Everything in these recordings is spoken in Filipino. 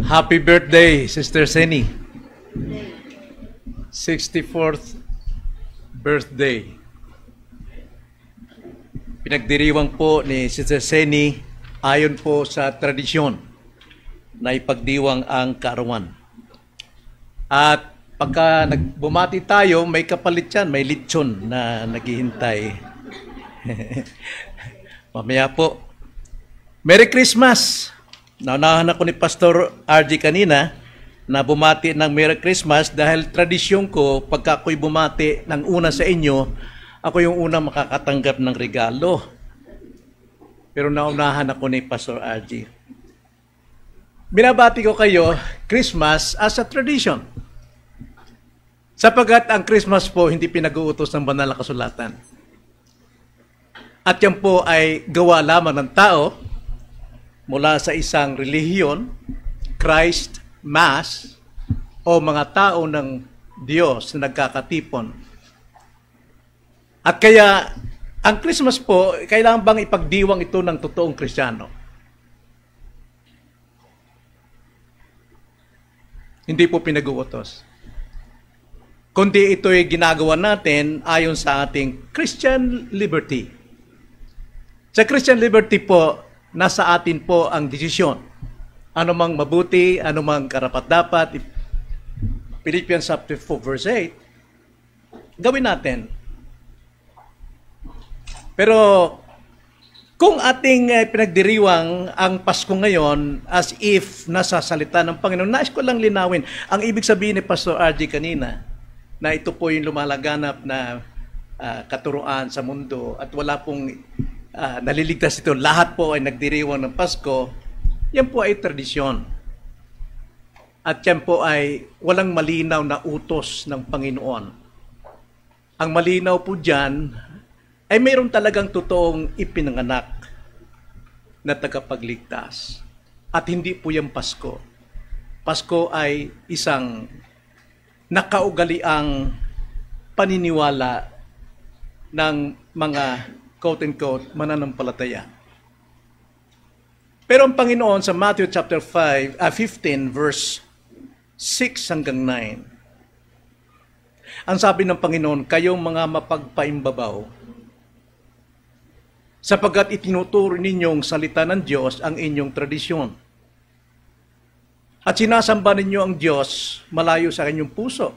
Happy birthday, Sister Seni. 64th birthday. Pinagdiriwang po ni Sister Seni ayon po sa tradisyon na ipagdiwang ang kaarawan. At pagka bumati tayo, may kapalit yan, may lechon na naghihintay. Mamaya po. Merry Christmas! Naunahan ako ni Pastor RG kanina na bumati ng Merry Christmas dahil tradisyon ko, pagka ako'y bumati ng una sa inyo, ako yung una makakatanggap ng regalo. Pero naunahan ako ni Pastor RG. Binabati ko kayo, Christmas as a tradition. Sapagat ang Christmas po hindi pinag-uutos ng banal na kasulatan. At yan po ay gawa lamang ng tao mula sa isang relihiyon, Christ, Mass, o mga tao ng Diyos na nagkakatipon. At kaya, ang Christmas po, kailangan bang ipagdiwang ito ng totoong Kristiyano? Hindi po pinag-uutos. Kundi ito'y ginagawa natin ayon sa ating Christian liberty. Sa Christian liberty po, nasa atin po ang desisyon. Ano mang mabuti, ano mang karapat-dapat, Philippians chapter 4 verse 8, gawin natin. Pero kung ating pinagdiriwang ang Pasko ngayon as if nasa salita ng Panginoon, nais ko lang linawin. Ang ibig sabihin ni Pastor RG kanina, na ito po yung lumalaganap na katuruan sa mundo at wala pong naliligtas ito. Lahat po ay nagdiriwang ng Pasko. Yan po ay tradisyon. At yan po ay walang malinaw na utos ng Panginoon. Ang malinaw po dyan ay mayroon talagang totoong ipinanganak na tagapagligtas. At hindi po yung Pasko. Pasko ay isang nakaugaliang paniniwala ng mga quote-unquote mananampalataya. Pero ang Panginoon sa Matthew chapter 15 verse 6 hanggang 9, ang sabi ng Panginoon, kayong mga mapagpaimbabaw, sapagkat itinuturo ninyong salita ng Diyos ang inyong tradisyon. At sinasamba ninyo ang Diyos malayo sa inyong puso,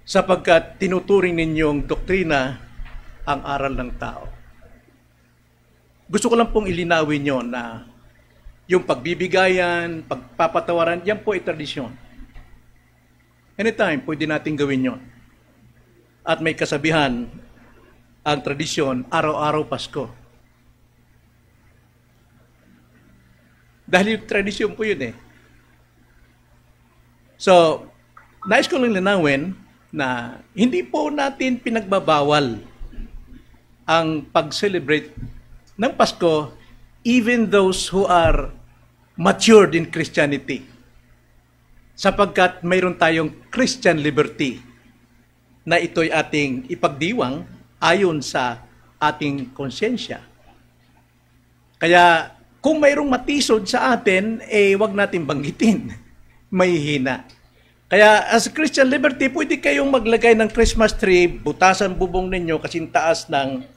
sapagkat tinuturing ninyong doktrina ang aral ng tao. Gusto ko lang pong ilinawin nyo na yung pagbibigayan, pagpapatawaran, yan po ay tradisyon. Anytime, pwede natin gawin yon. At may kasabihan, ang tradisyon, araw-araw Pasko. Dahil yung tradisyon po yun eh. So, nais ko lang linawin na hindi po natin pinagbabawal ang pag-celebrate ng Pasko, even those who are matured in Christianity. Sapagkat mayroon tayong Christian liberty na ito'y ating ipagdiwang ayon sa ating konsyensya. Kaya kung mayroong matisod sa atin, wag natin banggitin. May hina. Kaya as Christian liberty, pwede kayong maglagay ng Christmas tree, butasan bubong ninyo kasing taas ng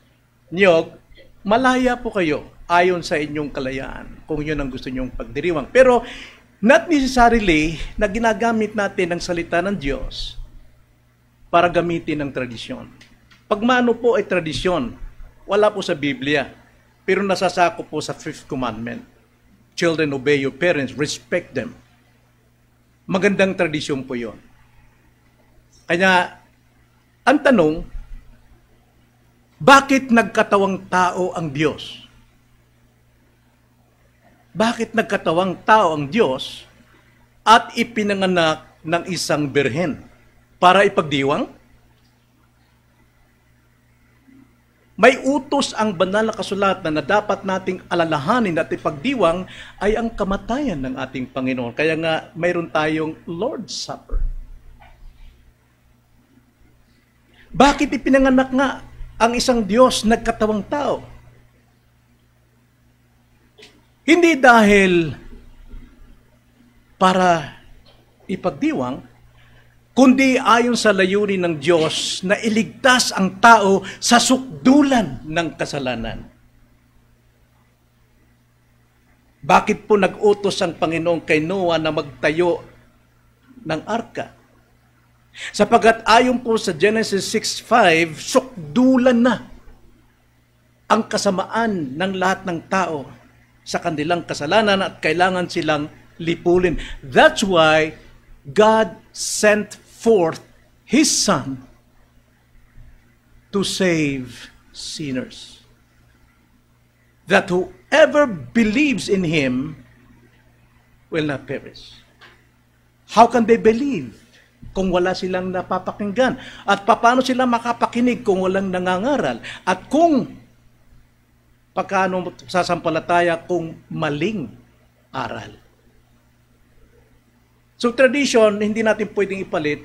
niyog, malaya po kayo ayon sa inyong kalayaan kung yun ang gusto nyong pagdiriwang. Pero not necessarily na ginagamit natin ang salita ng Diyos para gamitin ang tradisyon. Pagmano po ay tradisyon, wala po sa Biblia, pero nasasako po sa 5th commandment. Children, obey your parents, respect them. Magandang tradisyon po yun. Kaya, ang tanong, bakit nagkatawang tao ang Diyos? Bakit nagkatawang tao ang Diyos at ipinanganak ng isang birhen? Para ipagdiwang? May utos ang banal na kasulatan na dapat nating alalahanin at ipagdiwang ay ang kamatayan ng ating Panginoon. Kaya nga mayroon tayong Lord's Supper. Bakit ipinanganak nga ang isang Diyos nagkatawang tao? Hindi dahil para ipagdiwang, kundi ayon sa layunin ng Diyos na iligtas ang tao sa sukdulan ng kasalanan. Bakit po nag-utos ang Panginoon kay Noah na magtayo ng arka? Sapagat ayon po sa Genesis 6:5, sukdulan na ang kasamaan ng lahat ng tao sa kanilang kasalanan at kailangan silang lipulin. That's why God sent forth His Son to save sinners. That whoever believes in Him will not perish. How can they believe kung wala silang napapakinggan? At paano sila makapakinig kung walang nangangaral? At kung paano sasampalataya kung maling aral? So tradition, hindi natin pwedeng ipalit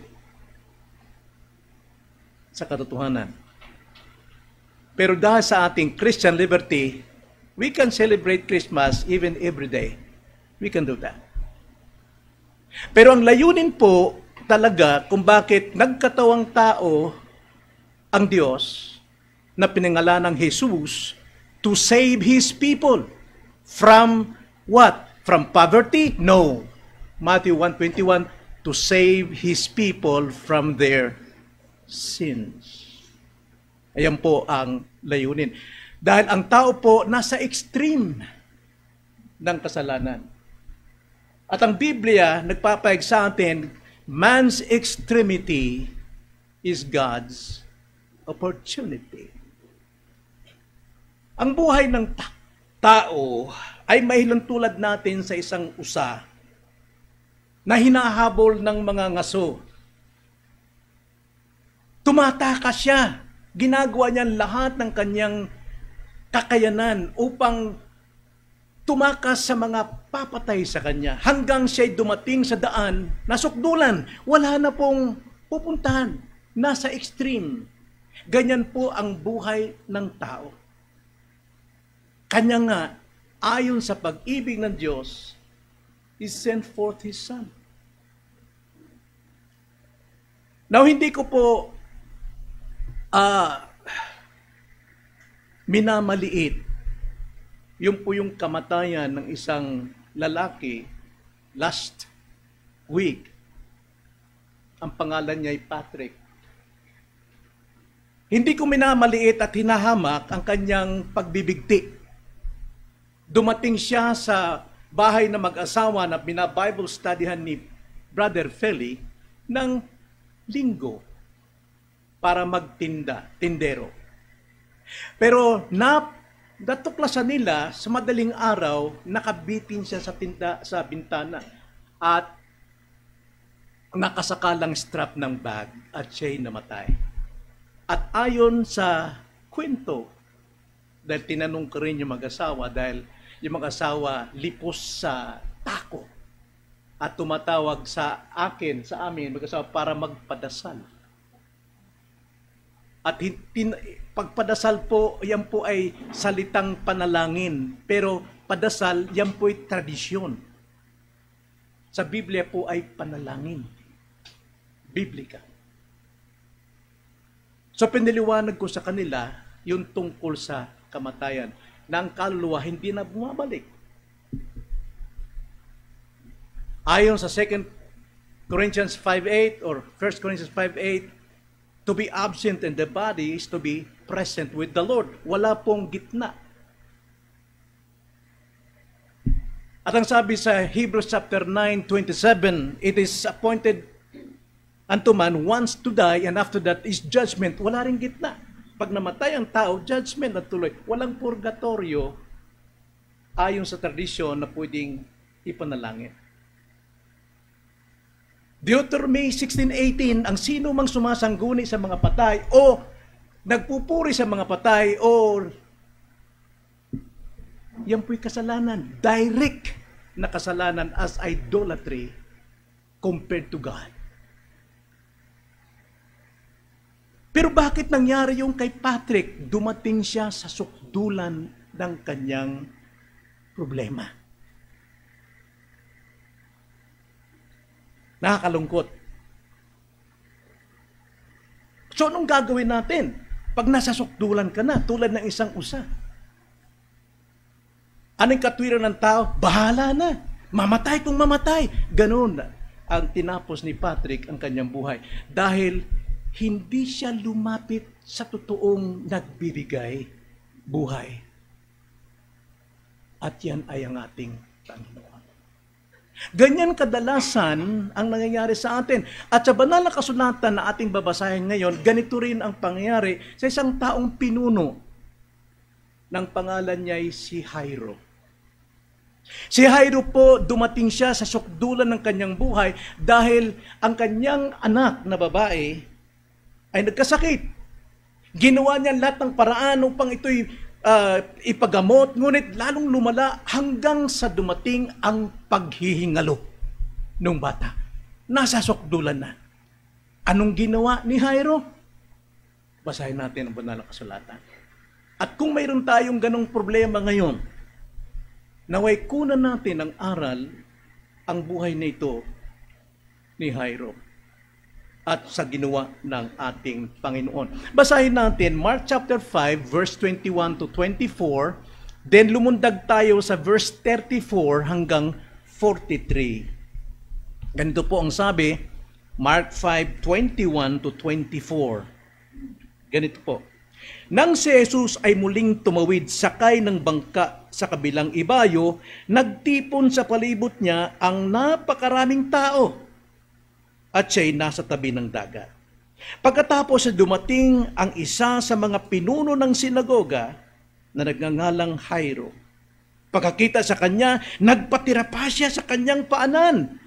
sa katotohanan. Pero dahil sa ating Christian liberty, we can celebrate Christmas even every day. We can do that. Pero ang layunin po talaga kung bakit nagkatawang tao ang Diyos na pinangalan ng Jesus to save His people from what? From poverty? No. Matthew 1:21, to save His people from their sins. Ayan po ang layunin. Dahil ang tao po nasa extreme ng kasalanan. At ang Biblia nagpapahayag sa atin, man's extremity is God's opportunity. Ang buhay ng tao ay mahilong tulad natin sa isang usa na hinahabol ng mga ngaso. Tumatakas siya. Ginagawa niya lahat ng kanyang kakayanan upang tumakas sa mga papatay sa kanya hanggang siya'y dumating sa daan, nasukdulan, wala na pong pupuntahan, nasa extreme. Ganyan po ang buhay ng tao. Kanya nga, ayon sa pag-ibig ng Diyos, He sent forth His Son. Now, hindi ko po minamaliit yun po yung kamatayan ng isang lalaki last week. Ang pangalan niya ay Patrick. Hindi ko minamaliit at hinahamak ang kanyang pagbibigti. Dumating siya sa bahay na mag-asawa na bina-Bible studyhan ni Brother Feli ng linggo para magtinda, tindero. Pero natuklasan nila sa madaling araw, nakabitin siya sa bintana at nakasakalang strap ng bag at siya'y namatay. At ayon sa kwento, dahil tinanong ko rin yung mag-asawa, dahil yung mag-asawa lipos sa tako at tumatawag sa amin, mag-asawa, para magpadasal. At pagpadasal po, yan po ay salitang panalangin. Pero padasal, yan po ay tradisyon. Sa Biblia po ay panalangin. Biblika. So piniliwanag ko sa kanila yung tungkol sa kamatayan na ang kaluluwa hindi na bumabalik. Ayon sa 2 Corinthians 5:8 or 1 Corinthians 5:8, to be absent in the body is to be present with the Lord. Wala pong gitna. At ang sabi sa Hebrews chapter 9:27, it is appointed unto man once to die, and after that is judgment. Wala ring gitna. Pag namatay ang tao, judgment at tuloy. Walang purgatorio ayon sa tradisyon na pwedeng ipanalangin. Deuteronomy 16:18, ang sino mang sumasangguni sa mga patay o nagpupuri sa mga patay o yan po'y kasalanan. Direct na kasalanan as idolatry compared to God. Pero bakit nangyari yung kay Patrick? Dumating siya sa sukdulan ng kanyang problema. Nakakalungkot. So, anong gagawin natin? Pag nasa sukdulan ka na, tulad ng isang usa. Anong katwiran ng tao? Bahala na. Mamatay kung mamatay. Ganun ang tinapos ni Patrick ang kanyang buhay. Dahil hindi siya lumapit sa totoong nagbibigay buhay. At yan ay ang ating Panginoon. Ganyan kadalasan ang nangyayari sa atin. At sa banal na kasulatan na ating babasahin ngayon, ganito rin ang pangyayari sa isang taong pinuno ng pangalan niya ay si Jairo. Si Jairo po, dumating siya sa sukdulan ng kanyang buhay dahil ang kanyang anak na babae ay nagkasakit. Ginawa niya lahat ng paraan upang ito'y ipagamot, ngunit lalong lumala hanggang sa dumating ang paghihingalo ng bata. Nasa sukdulan na. Anong ginawa ni Jairo? Basahin natin ang banal na kasulatan. At kung mayroon tayong ganong problema ngayon, naway kunan natin ang aral ang buhay na ito ni Jairo at sa ginawa ng ating Panginoon. Basahin natin Mark chapter 5 verse 21 to 24, then lumundag tayo sa verse 34 hanggang 43. Ganito po ang sabi, Mark 5:21 to 24. Ganito po. Nang si Jesus ay muling tumawid sakay ng bangka sa kabilang ibayo, nagtipon sa palibot niya ang napakaraming tao at siya'y nasa tabi ng dagat. Pagkatapos dumating ang isa sa mga pinuno ng sinagoga na nagngangalang Jairo. Pagkakita sa kanya, nagpatira pa siya sa kanyang paanan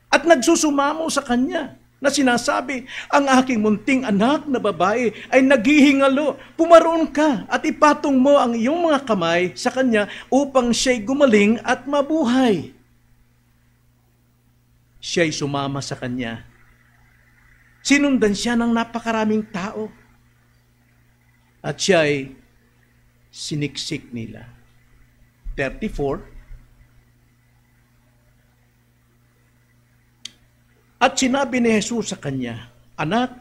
at nagsusumamo sa kanya na sinasabi, ang aking munting anak na babae ay naghihingalo. Pumaroon ka at ipatong mo ang iyong mga kamay sa kanya upang siya'y gumaling at mabuhay. Siya'y sumama sa kanya. Sinundan siya ng napakaraming tao. At siya'y siniksik nila. 34. At sinabi ni Jesus sa kanya, anak,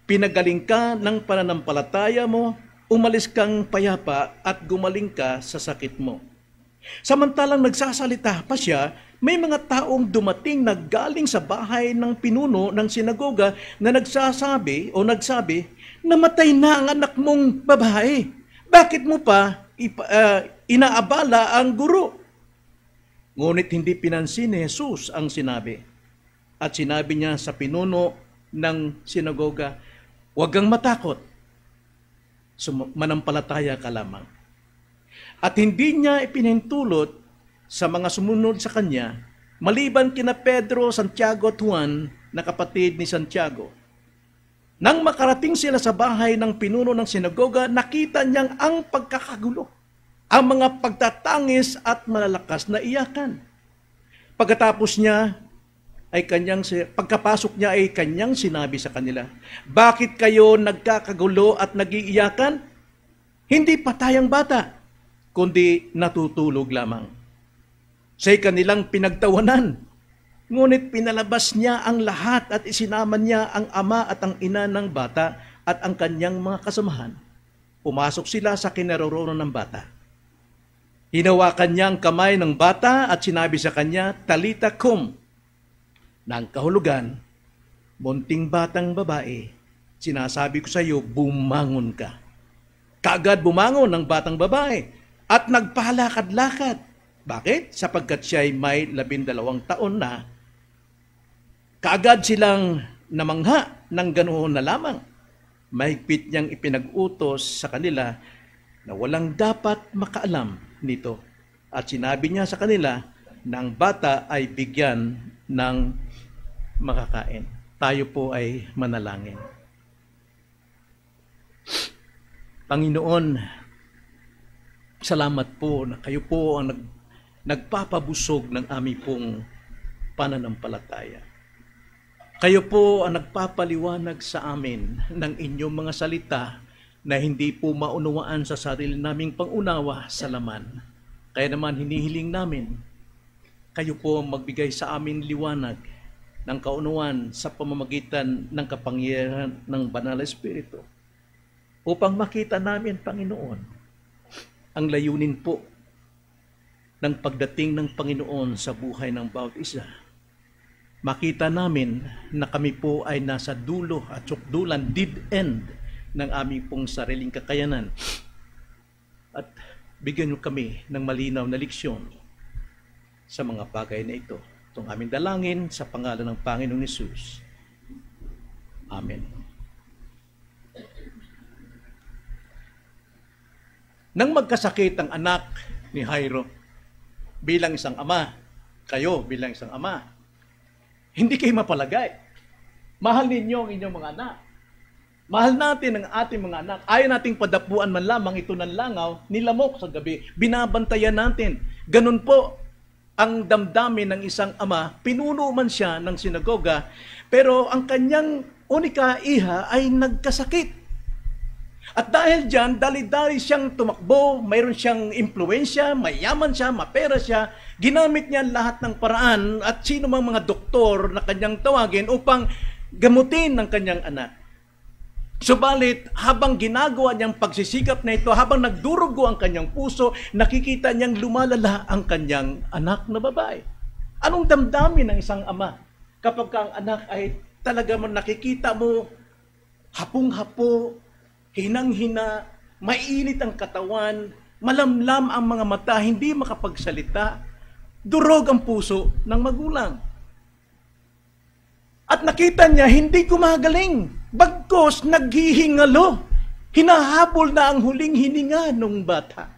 pinagaling ka ng pananampalataya mo, umalis kang payapa at gumaling ka sa sakit mo. Samantalang nagsasalita pa siya, may mga taong dumating na galing sa bahay ng pinuno ng sinagoga na nagsabi, namatay na ang anak mong babae. Bakit mo pa inaabala ang guro? Ngunit hindi pinansin ni Jesus ang sinabi. At sinabi niya sa pinuno ng sinagoga, huwag kang matakot, manampalataya ka lamang. At hindi niya ipinahintulot sa mga sumunod sa kanya, maliban kina Pedro, Santiago at Juan na kapatid ni Santiago. Nang makarating sila sa bahay ng pinuno ng sinagoga, nakita niyang ang pagkakagulo, ang mga pagtatangis at malalakas na iyakan. Pagkapasok niya ay kanyang sinabi sa kanila, bakit kayo nagkakagulo at nagiiyakan? Hindi patay ang bata, kundi natutulog lamang. Siya'y kanilang pinagtawanan, ngunit pinalabas niya ang lahat at isinama niya ang ama at ang ina ng bata at ang kanyang mga kasamahan. Pumasok sila sa kinaroroonan ng bata. Hinawakan niya ang kamay ng bata at sinabi sa kanya, Talita kum, na ang kahulugan, munting batang babae, sinasabi ko sa iyo, bumangon ka. Kaagad bumangon ang batang babae at nagpalakad-lakad. Bakit? Sapagkat siya ay may 12 taon na. Kaagad silang namangha ng ganoon na lamang. Mahigpit niyang ipinag-utos sa kanila na walang dapat makaalam nito. At sinabi niya sa kanila na ang bata ay bigyan ng makakain. Tayo po ay manalangin. Panginoon, salamat po na kayo po ang nagpapabusog ng aming pong pananampalataya. Kayo po ang nagpapaliwanag sa amin ng inyong mga salita na hindi po maunawaan sa sarili naming pangunawa sa laman. Kaya naman hinihiling namin, kayo po ang magbigay sa amin liwanag ng kaunuan sa pamamagitan ng kapangyarihan ng Banal na Espiritu upang makita namin, Panginoon, ang layunin po ng pagdating ng Panginoon sa buhay ng bawat isa. Makita namin na kami po ay nasa dulo at sukdulan, dead end ng aming pong sariling kakayanan. At bigyan niyo kami ng malinaw na leksyon sa mga bagay na ito. Itong aming dalangin sa pangalan ng Panginoong Hesus. Amen. Nang magkasakit ang anak ni Jairo, bilang isang ama, kayo bilang isang ama, hindi kayo mapalagay. Mahal ninyo ang inyong mga anak. Mahal natin ang ating mga anak. Ayaw nating padapuan man lamang ito ng langaw, nilamok sa gabi. Binabantayan natin. Ganun po ang damdamin ng isang ama. Pinuno man siya ng sinagoga, pero ang kanyang unika iha ay nagkasakit. At dahil dyan, dali-dali siyang tumakbo, mayroon siyang impluensya, mayaman siya, mapera siya, ginamit niya lahat ng paraan at sino mang mga doktor na kanyang tawagin upang gamutin ng kanyang anak. Subalit, habang ginagawa niyang pagsisikap na ito, habang nagdurugo ang kanyang puso, nakikita niyang lumalala ang kanyang anak na babae. Anong damdamin ng isang ama kapag ang anak ay talaga mo nakikita mo hapong-hapo, hinang-hina, mainit ang katawan, malamlam ang mga mata, hindi makapagsalita, durog ang puso ng magulang. At nakita niya, hindi gumagaling. Bagkos, naghihingalo. Hinahabol na ang huling hininga ng bata.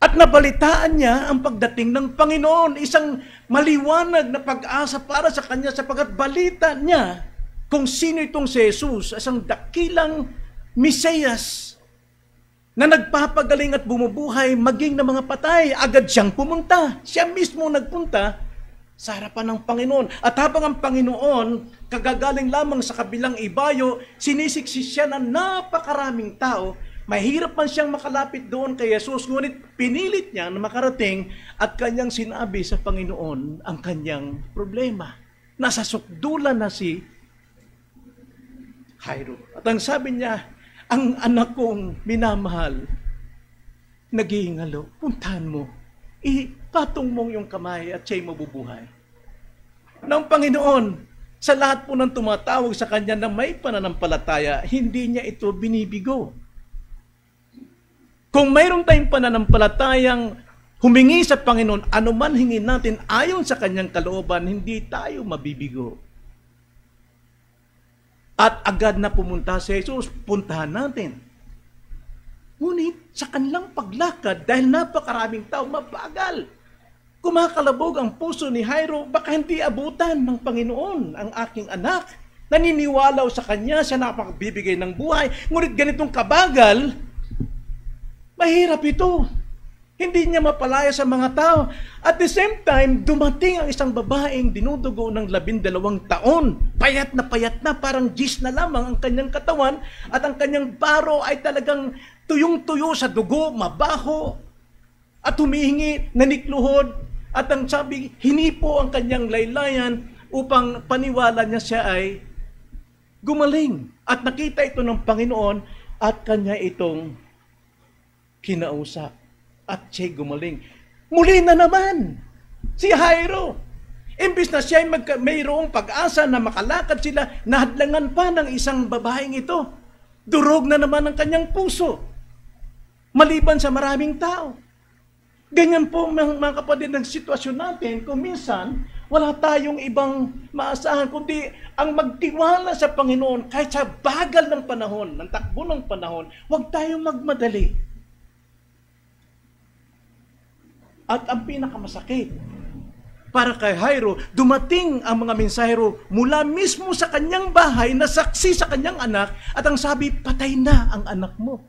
At nabalitaan niya ang pagdating ng Panginoon, isang maliwanag na pag-asa para sa kanya sapagkat balita niya kung sino itong si Jesus, isang dakilang Mesiyas na nagpapagaling at bumubuhay maging ng mga patay. Agad siyang pumunta. Siya mismo nagpunta sa harapan ng Panginoon. At habang ang Panginoon, kagagaling lamang sa kabilang ibayo, sinisiksi siya ng napakaraming tao. Mahirap man siyang makalapit doon kay Jesus, ngunit pinilit niya na makarating at kanyang sinabi sa Panginoon ang kanyang problema. Nasa sukdulan na si Jairo. At ang sabi niya, ang anak kong minamahal, naghihingalo, puntahan mo, ipatong mong yung kamay at siya'y mabubuhay. Ng Panginoon, sa lahat po ng tumatawag sa kanya na may pananampalataya, hindi niya ito binibigo. Kung mayroon tayong pananampalatayang humingi sa Panginoon, anuman hingin natin ayon sa kanyang kalooban, hindi tayo mabibigo. At agad na pumunta si Jesus, puntahan natin. Ngunit sa kanilang paglakad, dahil napakaraming tao, mabagal. Kumakalabog ang puso ni Jairo, baka hindi abutan ng Panginoon ang aking anak. Naniniwalaw sa kanya, siya napakabibigay ng buhay. Ngunit ganitong kabagal, mahirap ito. Hindi niya mapalaya sa mga tao. At the same time, dumating ang isang babaeng dinudugo ng 12 taon. Payat na, parang gis na lamang ang kanyang katawan. At ang kanyang baro ay talagang tuyong-tuyo sa dugo, mabaho. At humihingi, nanikluhod. At ang sabi, hinipo ang kanyang laylayan upang paniwala niya siya ay gumaling. At nakita ito ng Panginoon at kanya itong kinausap. At siya'y gumaling. Muli na naman, si Jairo. Imbis na siya'y mayroong pag-asa na makalakad sila, nahadlangan pa ng isang babaeng ito. Durog na naman ang kanyang puso. Maliban sa maraming tao. Ganyan po mga kapatid ng sitwasyon natin, kung minsan wala tayong ibang maasahan, kundi ang magtiwala sa Panginoon kahit sa bagal ng panahon, ng takbo ng panahon, huwag tayong magmadali. At ang pinakamasakit, para kay Jairo, dumating ang mga mensahero mula mismo sa kanyang bahay na saksi sa kanyang anak at ang sabi, patay na ang anak mo.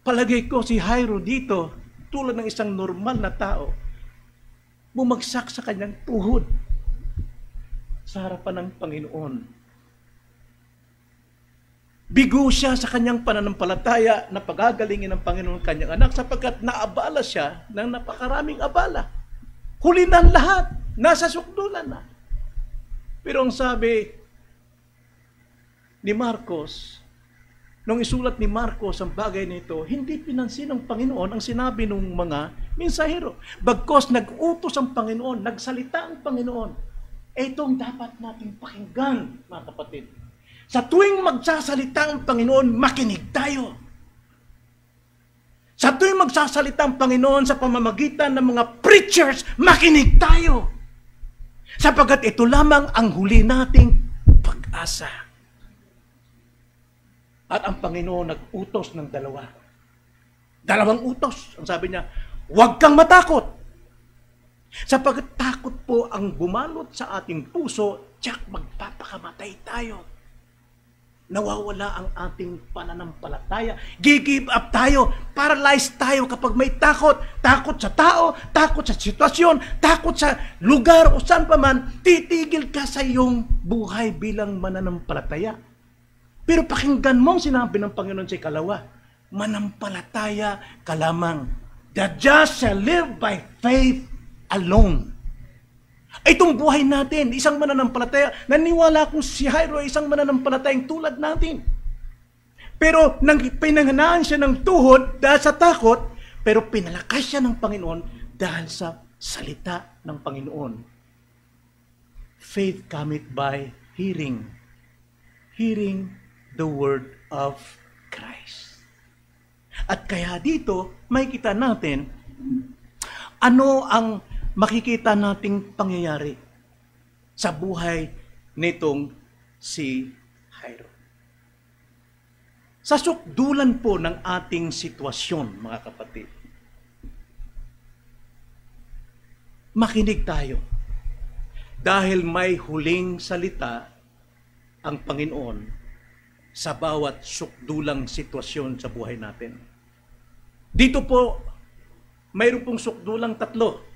Palagay ko si Jairo dito, tulad ng isang normal na tao, bumagsak sa kanyang tuhod sa harapan ng Panginoon. Bigo siya sa kanyang pananampalataya na pagagalingin ng Panginoon kanyang anak sapagkat naabala siya ng napakaraming abala. Huli na ang lahat. Nasa sukdulan na. Pero ang sabi ni Marcos, nung isulat ni Marcos ang bagay nito, hindi pinansin ng Panginoon ang sinabi ng mga mensahero. Bagkos nag-utos ang Panginoon, nagsalita ang Panginoon. Itong dapat nating pakinggan, mga kapatid. Sa tuwing magsasalita ang Panginoon, makinig tayo. Sa tuwing magsasalita ang Panginoon sa pamamagitan ng mga preachers, makinig tayo. Sapagat ito lamang ang huli nating pag-asa. At ang Panginoon nag-utos ng dalawa. Dalawang utos. Ang sabi niya, huwag kang matakot. Sapagat takot po ang bumalot sa ating puso, tiyak magpapakamatay tayo. Nawawala ang ating pananampalataya. Gi-give up tayo. Paralyzed tayo kapag may takot. Takot sa tao, takot sa sitwasyon, takot sa lugar o saan pa man. Titigil ka sa iyong buhay bilang mananampalataya. Pero pakinggan mo ang sinabi ng Panginoon sa ikalawa. Manampalataya ka lamang. The just shall live by faith alone. Itong buhay natin, isang mananampalataya, naniwala akong si Jairo ay isang mananampalatayang tulad natin. Pero pinanganaan siya ng tuhod dahil sa takot, pero pinalakas siya ng Panginoon dahil sa salita ng Panginoon. Faith cometh by hearing. Hearing the word of Christ. At kaya dito, makikita natin, ano ang makikita nating pangyayari sa buhay nitong si Jairo. Sa sukdulan po ng ating sitwasyon, mga kapatid, makinig tayo dahil may huling salita ang Panginoon sa bawat sukdulang sitwasyon sa buhay natin. Dito po, mayroon pong sukdulang tatlo.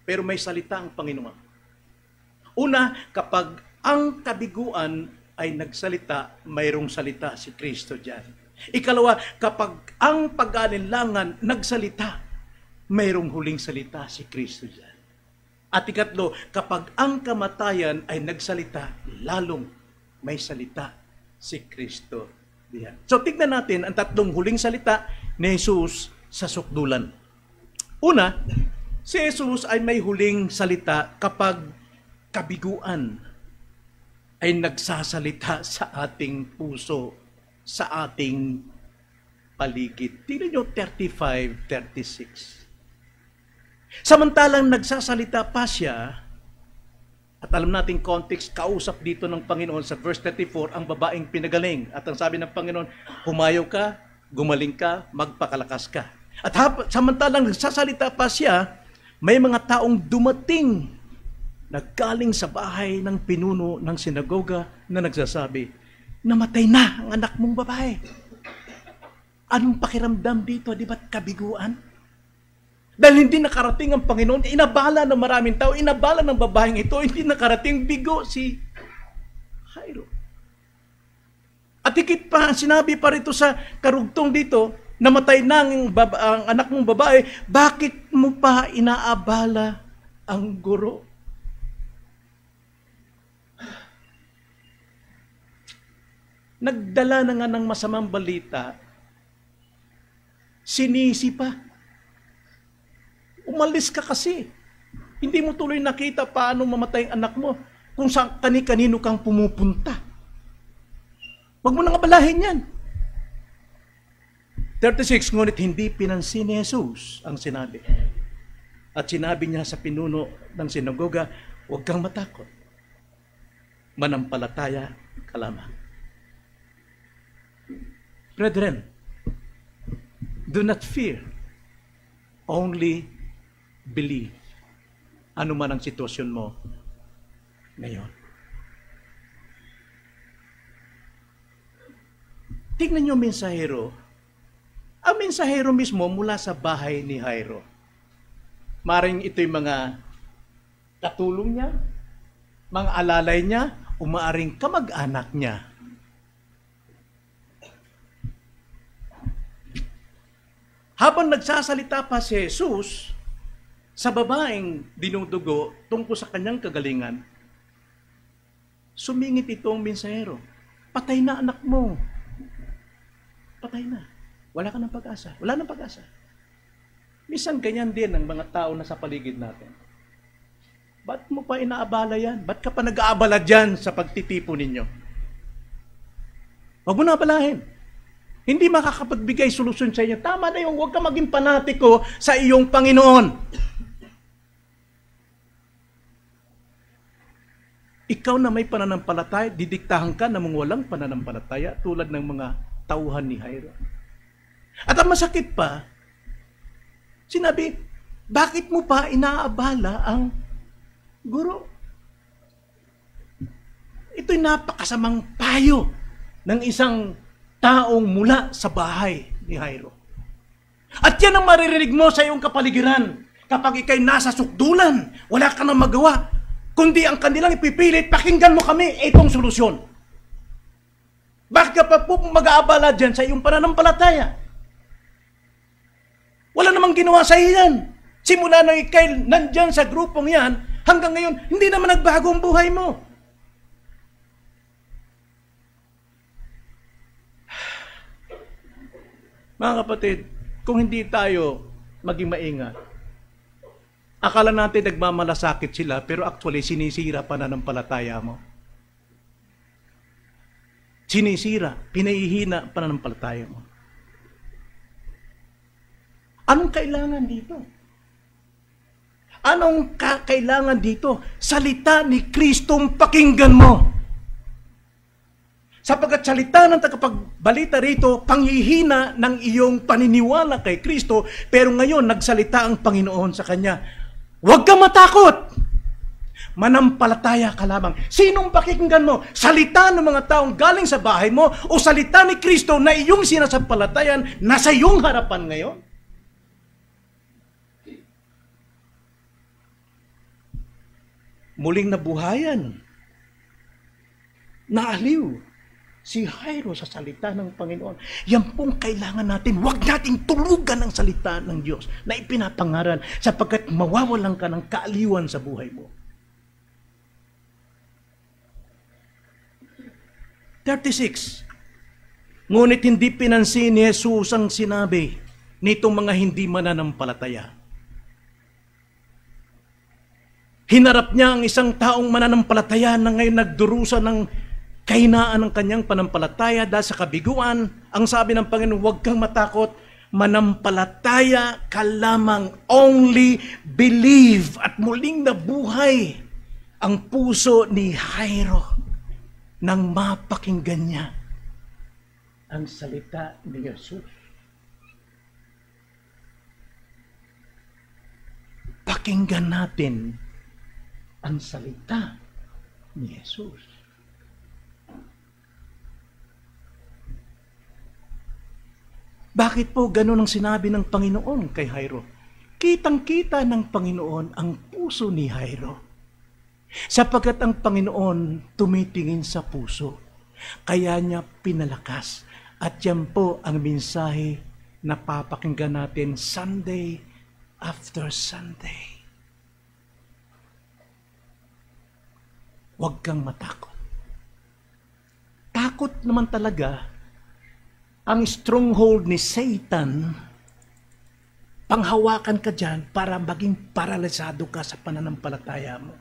Pero may salita ang Panginoon. Una, kapag ang kabiguan ay nagsalita, mayroong salita si Kristo diyan. Ikalawa, kapag ang pag-aalinlangan nagsalita, mayroong huling salita si Kristo diyan. At ikatlo, kapag ang kamatayan ay nagsalita, lalong may salita si Kristo diyan. So tignan natin ang tatlong huling salita ni Jesus sa sukdulan. Una, si Jesus ay may huling salita kapag kabiguan ay nagsasalita sa ating puso, sa ating paligid. Tingnan nyo 35-36. Samantalang nagsasalita pa siya, at alam natin context, kausap dito ng Panginoon sa verse 34, ang babaeng pinagaling. At ang sabi ng Panginoon, humayaw ka, gumaling ka, magpakalakas ka. At samantalang nagsasalita pa siya, may mga taong dumating na galing sa bahay ng pinuno ng sinagoga na nagsasabi, namatay na ang anak mong babae. Anong pakiramdam dito? Di ba't kabiguan? Dahil hindi nakarating ang Panginoon, inabala ng maraming tao, inabala ng babaeng ito, hindi nakarating, bigo si Jairo. At higit pa, sinabi pa rito sa karugtong dito, namatay na ang anak mong babae, bakit mo pa inaabala ang guro? Nagdala na nga ng masamang balita, sinisi pa. Umalis ka kasi. Hindi mo tuloy nakita paano mamatay ang anak mo kung saan kani-kanino kang pumupunta. Huwag mo nang abalahin yan. 36, ngunit hindi pinansin ni Jesus ang sinabi. At sinabi niya sa pinuno ng sinagoga, huwag kang matakot. Manampalataya ka lamang. Brethren, do not fear. Only believe. Ano man ang sitwasyon mo ngayon. Tignan niyo ang mensahero. Ang mensahero mismo mula sa bahay ni Jairo. Maring ito'y mga katulong niya, mga alalay niya, o maaring kamag-anak niya. Habang nagsasalita pa si Jesus, sa babaeng dinudugo tungkol sa kanyang kagalingan, sumingit itong mensahero. Patay na anak mo. Patay na. Wala ka ng pag-asa. Wala ng pag-asa. Minsan ganyan din ang mga tao na sa paligid natin. Ba't mo pa inaabala yan? Ba't ka pa nag-aabala dyan sa pagtitipo ninyo? Huwag mo na abalahin. Hindi makakapagbigay solusyon sa inyo. Tama na yung huwag ka maging panatiko sa iyong Panginoon. Ikaw na may pananampalataya, didiktahan ka na mga walang pananampalataya tulad ng mga tauhan ni Jairo. At ang masakit pa, sinabi, bakit mo pa inaabala ang guro? Ito'y napakasamang payo ng isang taong mula sa bahay ni Jairo. At yan ang maririnig mo sa iyong kapaligiran kapag ikay nasa sukdulan, wala ka nang magawa, kundi ang kanilang ipipilit, pakinggan mo kami, itong solusyon. Bakit ka pa po mag-aabala dyan sa iyong pananampalataya? Wala namang ginawa sa iyan. Simula na ikay nandyan sa grupong yan, hanggang ngayon, hindi naman nagbago ang buhay mo. Mga kapatid, kung hindi tayo maging maingat, akala natin nagmamalasakit sila, pero actually sinisira pananampalataya mo. Sinisira, pinahihina pananampalataya mo. Anong kailangan dito? Anong kailangan dito? Salita ni Kristong pakinggan mo. Sapagkat salita ng tagapagbalita rito, panghihina ng iyong paniniwala kay Kristo, pero ngayon nagsalita ang Panginoon sa kanya. Huwag ka matakot! Manampalataya ka lamang. Sinong pakinggan mo? Salita ng mga taong galing sa bahay mo o salita ni Kristo na iyong sinasampalatayan nasa iyong harapan ngayon? Muling nabuhayan. Naaliw si Jairo sa salita ng Panginoon. Yan pong kailangan natin. Huwag nating tulugan ang salita ng Diyos na ipinapangaral sapagkat mawawalan ka ng kaaliwan sa buhay mo. 36. Ngunit hindi pinansin ni Jesus ang sinabi nitong mga hindi mananampalataya. Hinarap niya ang isang taong mananampalataya na ngayon nagdurusa ng kahinaan ng kanyang panampalataya dahil sa kabiguan. Ang sabi ng Panginoon, huwag kang matakot, manampalataya ka lamang, only believe. At muling nabuhay ang puso ni Jairo nang mapakinggan niya ang salita ni Jesus. Pakinggan natin ang salita ni Jesus. Bakit po ganun ang sinabi ng Panginoon kay Jairo? Kitang-kita ng Panginoon ang puso ni Jairo. Sapagkat ang Panginoon tumitingin sa puso, kaya niya pinalakas. At yan po ang mensahe na papakinggan natin Sunday after Sunday. Huwag kang matakot. Takot naman talaga ang stronghold ni Satan, panghawakan ka dyan para maging paralisado ka sa pananampalataya mo.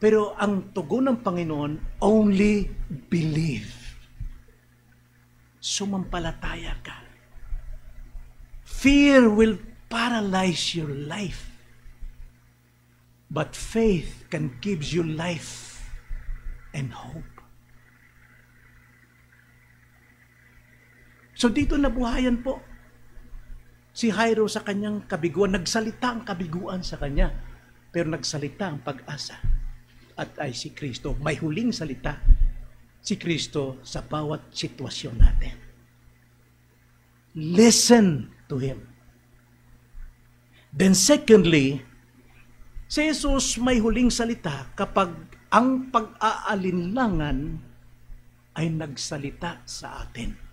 Pero ang tugon ng Panginoon, only believe. Sumampalataya ka. Fear will paralyze your life. But faith can give you life and hope. So dito nabuhayan po si Jairo sa kanyang kabiguan. Nagsalita ang kabiguan sa kanya, pero nagsalita ang pag-asa. At ay si Kristo, may huling salita si Kristo sa bawat sitwasyon natin. Listen to Him. Then secondly, si Jesus may huling salita kapag ang pag-aalinlangan ay nagsalita sa atin.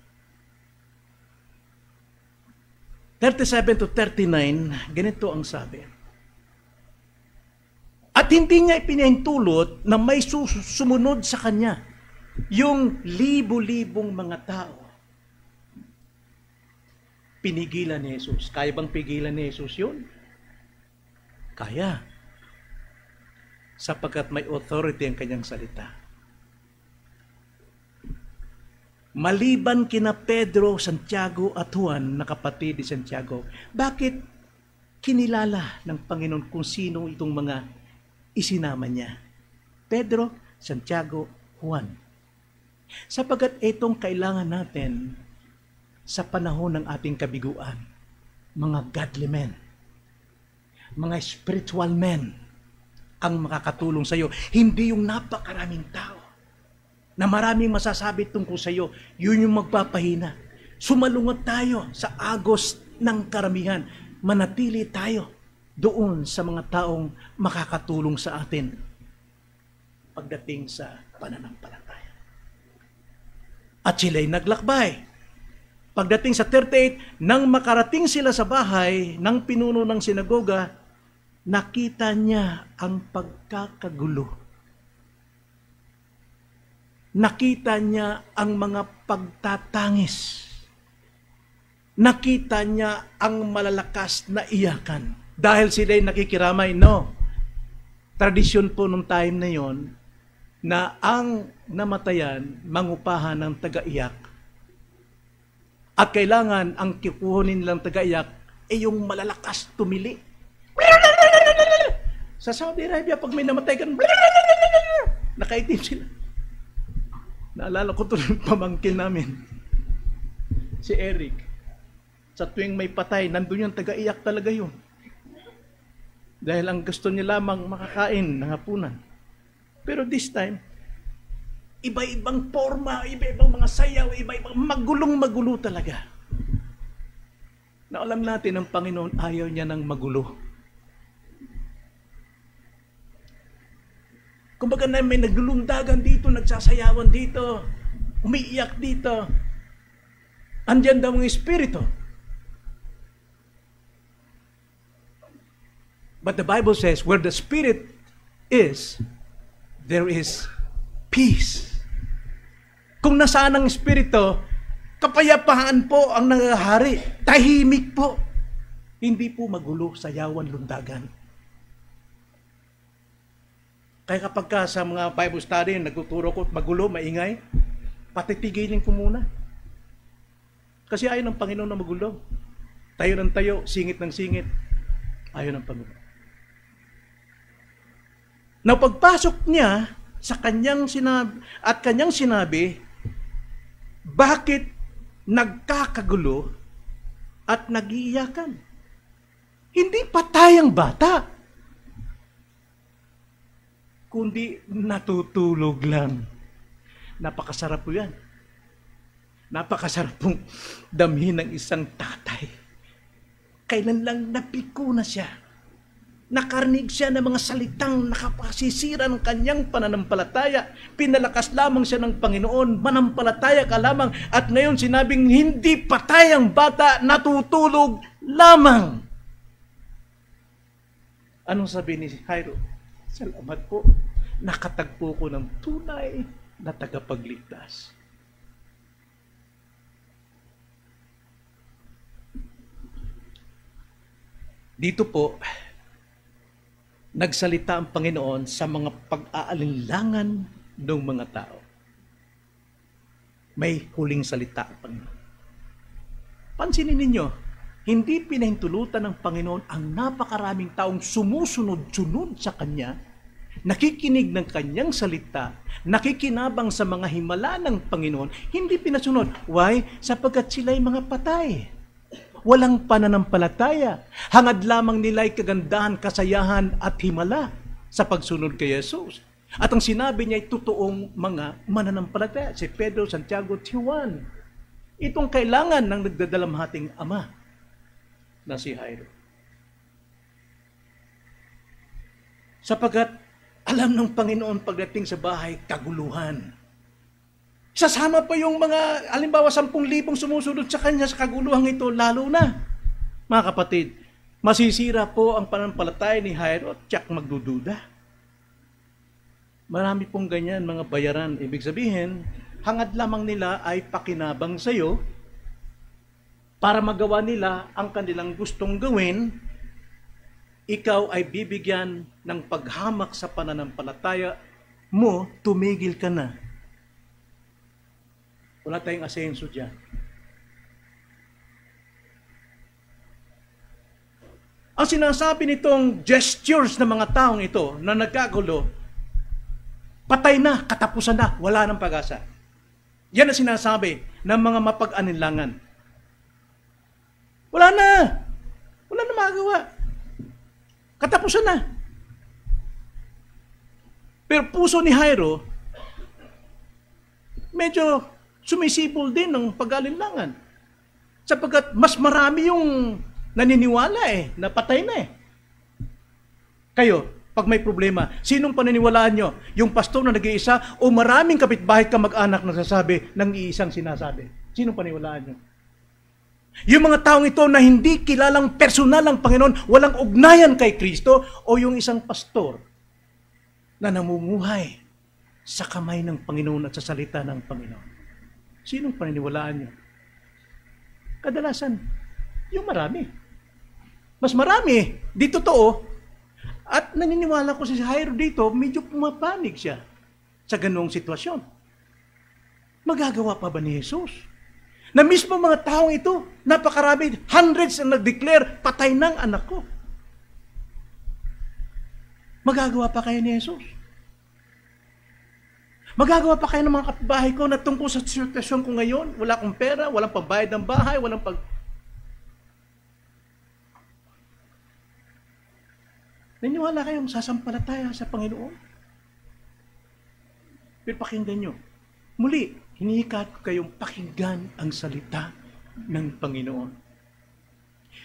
37 to 39, ganito ang sabi. At hindi niya ipinahintulot na may sumunod sa kanya yung libo-libong mga tao. Pinigilan ni Jesus. Kaya bang pigilan ni Jesus yun? Kaya. Sapagkat may authority ang kanyang salita. Maliban kina Pedro, Santiago at Juan na kapatid ni Santiago, bakit kinilala ng Panginoon kung sino itong mga isinama niya? Pedro, Santiago, Juan. Sapagkat itong kailangan natin sa panahon ng ating kabiguan, mga godly men, mga spiritual men, ang makakatulong sa iyo. Hindi yung napakaraming tao na maraming masasabi tungkol sa iyo, yun yung magpapahina. Sumalungat tayo sa agos ng karamihan. Manatili tayo doon sa mga taong makakatulong sa atin pagdating sa pananampalataya. At sila'y naglakbay. Pagdating sa 38, nang makarating sila sa bahay ng pinuno ng sinagoga, nakita niya ang pagkakagulo. Nakita niya ang mga pagtatangis. Nakita niya ang malalakas na iyakan. Dahil sila'y nakikiramay, no. Tradisyon po nung time na yon na ang namatayan, mangupahan ng taga-iyak. At kailangan ang kikuhunin nilang taga-iyak ay yung malalakas tumili. Sa Saudi Arabia, pag may namatay ka, nakaitim sila. Naalala ko tuloy pamangkin namin, si Eric. Sa tuwing may patay, nandun yung taga-iyak talaga yun. Dahil ang gusto niya lamang makakain ng hapunan. Pero this time, iba-ibang forma, iba-ibang mga sayaw, iba-ibang magulong-magulo talaga. Na alam natin ang Panginoon ayaw niya ng magulo. Kumbaga na may naglulundagan dito, nagsasayawan dito, umiiyak dito. Andiyan daw ang Espiritu. But the Bible says, where the Spirit is, there is peace. Kung nasaan ang Espiritu, kapayapaan po ang nangyahari. Tahimik po. Hindi po magulo, sayawan, lundagan. Kaya kapag ka sa mga Bible study, nagtuturo ko magulo, maingay, patitigilin ko muna. Kasi ayaw ng Panginoon na magulo. Tayo ng tayo, singit ng singit. Ayaw ng Panginoon. Na pagpasok niya sa kanyang sinabi, bakit nagkakagulo at nagiiyakan? Hindi patay ang bata, kundi natutulog lang. Napakasarap po yan. Napakasarap pong damhin ng isang tatay. Kailan lang napiko na siya. Nakarinig siya ng mga salitang nakapasisira ng kanyang pananampalataya. Pinalakas lamang siya ng Panginoon. Manampalataya ka lamang. At ngayon sinabing hindi patay ang bata, natutulog lamang. Anong sabi ni Jairo? Salamat po, nakatagpo ko ng tunay na tagapagligtas. Dito po, nagsalita ang Panginoon sa mga pag-aalinlangan ng mga tao. May huling salita ang Panginoon. Pansinin ninyo, hindi pinahintulutan ng Panginoon ang napakaraming taong sumusunod-sunod sa Kanya, nakikinig ng Kanyang salita, nakikinabang sa mga himala ng Panginoon, hindi pinasunod. Why? Sapagkat sila'y mga patay. Walang pananampalataya. Hangad lamang nila'y kagandahan, kasayahan at himala sa pagsunod kay Jesus. At ang sinabi niya ay totoong mga mananampalataya. Si Pedro, Santiago, Juan. Itong kailangan ng nagdadalamhating ama na si Jairo. Sapagkat alam ng Panginoon pagdating sa bahay, kaguluhan. Sasama pa yung mga, halimbawa, 10,000 sumusunod sa kanya sa kaguluhan ito, lalo na. Mga kapatid, masisira po ang pananampalataya ni Jairo at tiyak magdududa. Marami pong ganyan mga bayaran. Ibig sabihin, hangad lamang nila ay pakinabang sa iyo para magawa nila ang kanilang gustong gawin. Ikaw ay bibigyan ng paghamak sa pananampalataya mo, tumigil ka na. Wala tayong asenso dyan. Ang sinasabi nitong gestures ng mga taong ito na nagkagulo, patay na, katapusan na, wala ng pag-asa. Yan ang sinasabi ng mga mapag-aninlangan. Wala na. Wala na magawa. Katapusan na. Pero puso ni Jairo, medyo sumisibol din ng pag-alinlangan. Sapagkat mas marami yung naniniwala na patay na Kayo, pag may problema, sinong paniniwalaan nyo? Yung pastor na nag-iisa o maraming kapitbahay kamag-anak na sasabi ng iisang sinasabi? Sinong paniniwalaan nyo? Yung mga taong ito na hindi kilalang personal ang Panginoon, walang ugnayan kay Kristo, o yung isang pastor na namumuhay sa kamay ng Panginoon at sa salita ng Panginoon. Sinong paniniwalaan nyo? Kadalasan, yung marami. Mas marami, di totoo. At naniniwala ko si Jairo dito, medyo pumapanig siya sa ganung sitwasyon. Magagawa pa ba ni Jesus? Na mismo mga taong ito, napakarami, hundreds ang nag-declare, patay ng anak ko. Magagawa pa kayo ni Jesus? Magagawa pa kayo ng mga kapitbahay ko na tungkol sa sitwasyon ko ngayon? Wala akong pera, walang pambayad ng bahay, walang Naniniwala kayong sasampalataya sa Panginoon? Pero pakinggan nyo. Muli, hinihikat ko kayong pakinggan ang salita ng Panginoon.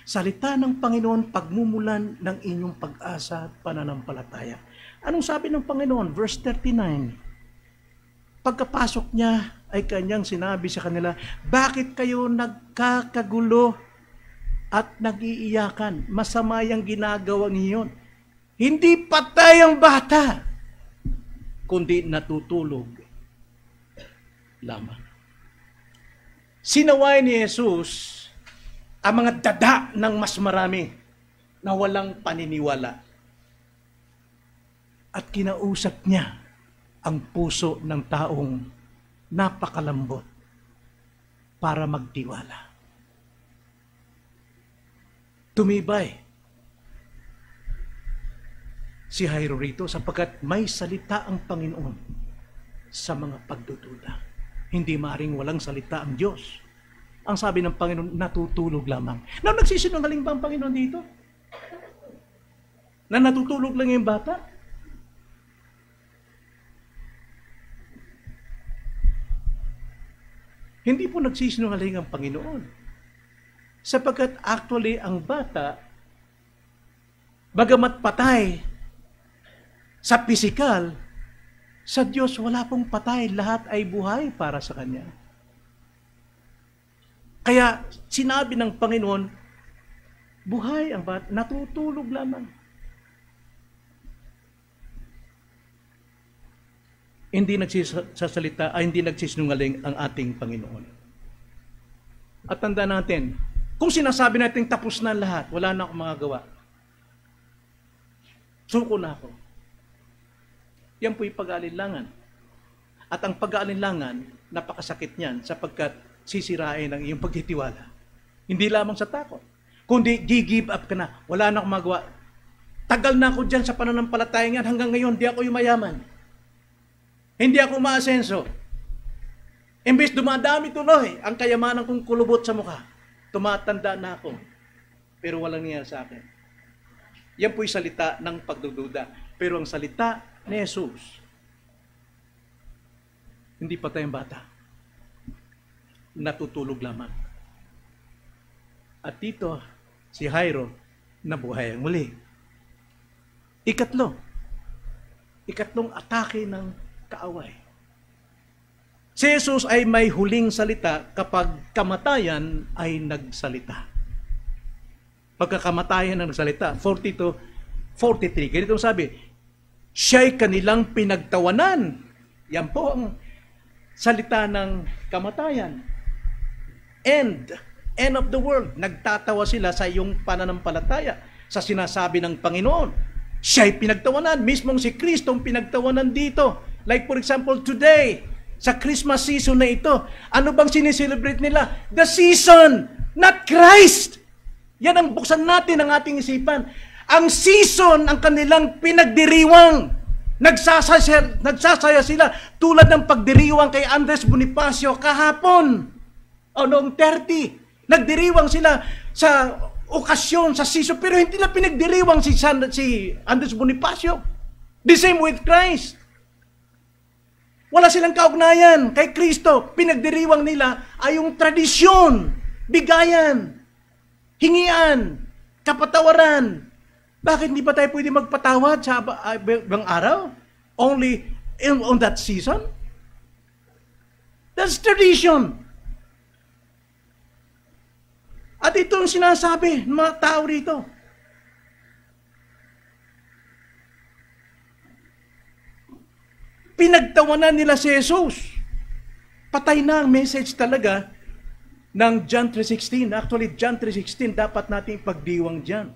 Salita ng Panginoon, pagmumulan ng inyong pag-asa at pananampalataya. Anong sabi ng Panginoon? Verse 39. Pagkapasok niya ay kanyang sinabi sa kanila, bakit kayo nagkakagulo at nag-iiyakan? Masama yung ginagawa niyon. Hindi patay ang bata, kundi natutulog lamang. Sinaway ni Jesus ang mga dada ng mas marami na walang paniniwala. At kinausap niya ang puso ng taong napakalambot para magtiwala. Tumibay si Jairo rito sapagkat may salita ang Panginoon sa mga pagdududa. Hindi maaaring walang salita ang Diyos. Ang sabi ng Panginoon, natutulog lamang. Na nagsisinungaling ba ang Panginoon dito? Na natutulog lang yung bata? Hindi po nagsisinungaling ang Panginoon. Sapagkat actually ang bata, bagamat patay, sa pisikal, sa Diyos wala pong patay, lahat ay buhay para sa Kanya. Kaya sinabi ng Panginoon, buhay ang bata, natutulog lamang. Hindi nagsasalita, hindi nagsisinungaling ang ating Panginoon. At tanda natin, kung sinasabi natin tapos na lahat, wala na akong magagawa, suko na ako. Yan po'y pag-aalinlangan. At ang pag-aalinlangan, napakasakit niyan sapagkat sisirain ang iyong pagtitiwala. Hindi lamang sa takot, kundi give up ka na. Wala na akong magawa. Tagal na ako dyan sa pananampalataya yan. Hanggang ngayon, di ako yumayaman. Hindi ako umaasenso. Imbes dumadami tuloy ang kayamanan kong kulubot sa mukha. Tumatanda na ako. Pero walang nangyari sa akin. Yan po'y salita ng pagdududa. Pero ang salita ni Jesus, hindi patay ang bata. Natutulog lamang. At dito, si Jairo, nabuhay ang muli. Ikatlong atake ng kaaway. Si Jesus ay may huling salita kapag kamatayan ay nagsalita. pagkakamatayan ng nagsalita, 40 to 43. Ganito sabi, siya'y kanilang pinagtawanan. Yan po ang salita ng kamatayan. End of the world. Nagtatawa sila sa iyong pananampalataya, sa sinasabi ng Panginoon. Siya'y pinagtawanan. Mismong si Kristo ang pinagtawanan dito. Like for example, today, sa Christmas season na ito, ano bang sineselebrate nila? The season, not Christ. Yan ang buksan natin ang ating isipan. Ang season ang kanilang pinagdiriwang. Nagsasaya sila tulad ng pagdiriwang kay Andres Bonifacio kahapon. O noong 30. Nagdiriwang sila sa okasyon, sa season, pero hindi na pinagdiriwang si Andres Bonifacio. The same with Christ. Wala silang kaugnayan kay Kristo. Pinagdiriwang nila ay yung tradisyon, bigayan, hingian, kapatawaran. Bakit hindi pa tayo pwede magpatawad sa ibang araw? Only on that season? That's tradition. At ito ang sinasabi ng mga tao rito. Pinagtawanan nila si Jesus. Patay na ang message talaga ng John 3:16. Actually, John 3:16 dapat nating pagdiwang dyan.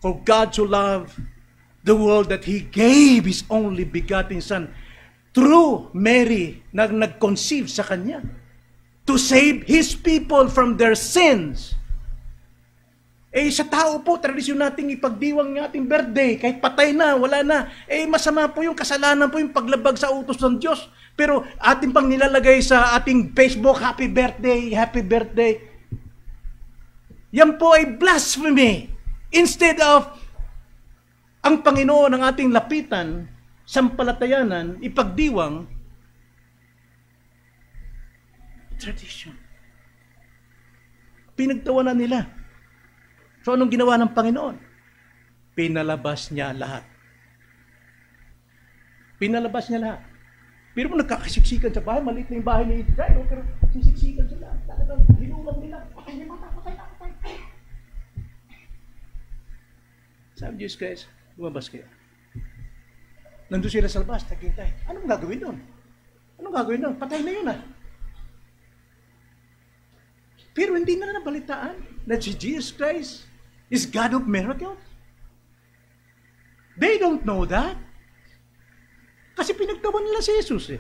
For God so loved the world that He gave His only begotten Son through Mary na nag-conceive sa Kanya to save His people from their sins. Sa tao po, tradisyon nating ipagdiwang ng ating birthday, kahit patay na, wala na. Masama po yung kasalanan po yung paglabag sa utos ng Diyos. Pero ating pang nilalagay sa ating Facebook, happy birthday, happy birthday. Yan po ay blasphemy. Instead of ang Panginoon ng ating lapitan, sampalatayanan, ipagdiwang, tradition. Pinagtawanan nila. So anong ginawa ng Panginoon? Pinalabas niya lahat. Pinalabas niya lahat. Pero mo nagkakasiksikan sa bahay, maliit na yung bahay ni Israel, pero sisiksikan sila. Talagang hinulang nila. Patay. Sabi Diyos guys, lumabas kayo. Nandun sila sa labas, naghintay. Anong gagawin doon? Patay na yun Pero hindi na nabalitaan na si Jesus Christ is God of miracles. They don't know that. Kasi pinagtawan nila si Jesus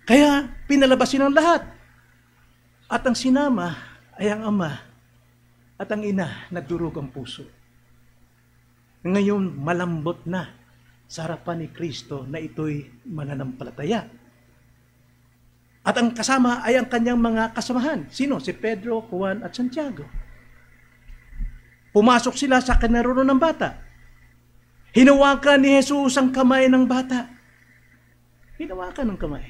Kaya pinalabasin ang lahat. At ang sinama ay ang ama at ang ina na durog ang puso. Ngayon malambot na sa harapan ni Kristo na ito'y mananampalataya. At ang kasama ay ang kanyang mga kasamahan. Sino? Si Pedro, Juan at Santiago. Pumasok sila sa kinaroon ng bata. Hinawakan ni Jesus ang kamay ng bata. Hinawakan ng kamay.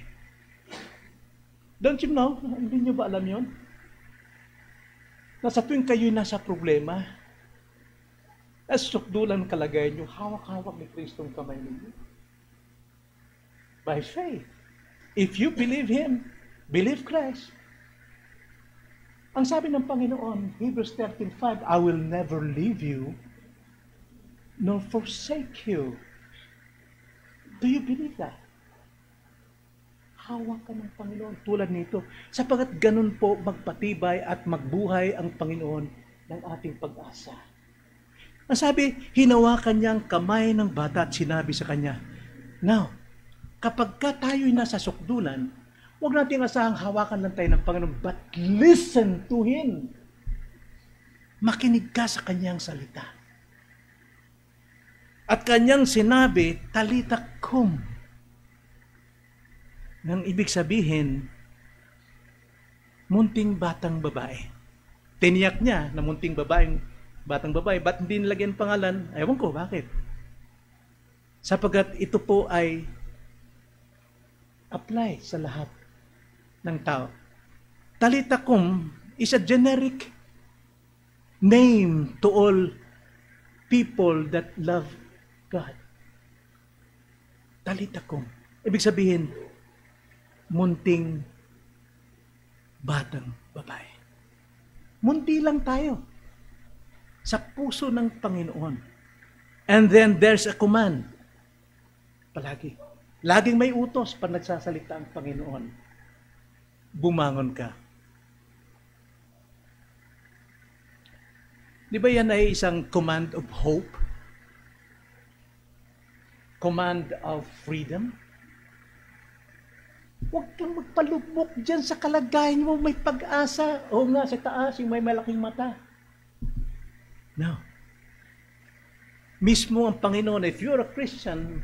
Don't you know? Hindi nyo ba alam yun? Na sa tuwing kayo'y nasa problema, sukdulan kalagayan nyo, hawak-hawak ni Kristo ang kamay ninyo. By faith. If you believe Him, believe Christ. Ang sabi ng Panginoon, Hebrews 13:5, I will never leave you nor forsake you. Do you believe that? Hawak ka ng Panginoon tulad nito. Sapagat ganun po magpatibay at magbuhay ang Panginoon ng ating pag-asa. Ang sabi, hinawakan niya ang kamay ng bata at sinabi sa kanya, now, kapag ka tayo'y nasa sukdulan, huwag natin asahang hawakan lang tayo ng Panginoon, but listen to Him. Makinig ka sa Kanyang salita. At Kanyang sinabi, Talita kum. Nang ibig sabihin, munting batang babae. Tiniyak niya na munting batang babae. Ba't hindi nilagyan pangalan? Ewan ko, bakit? Sapagat ito po ay apply sa lahat ng tao. Talita kum is a generic name to all people that love God. Talita kum. Ibig sabihin, munting batang babae. Munti lang tayo sa puso ng Panginoon. And then there's a command. Palagi. Laging may utos pag nagsasalita ang Panginoon. Bumangon ka. Di ba yan ay isang command of hope? Command of freedom? Huwag kang magpalubok dyan sa kalagayan mo, may pag-asa. O nga, sa taas, yung may malaking mata. No. Mismo ang Panginoon, if you're a Christian,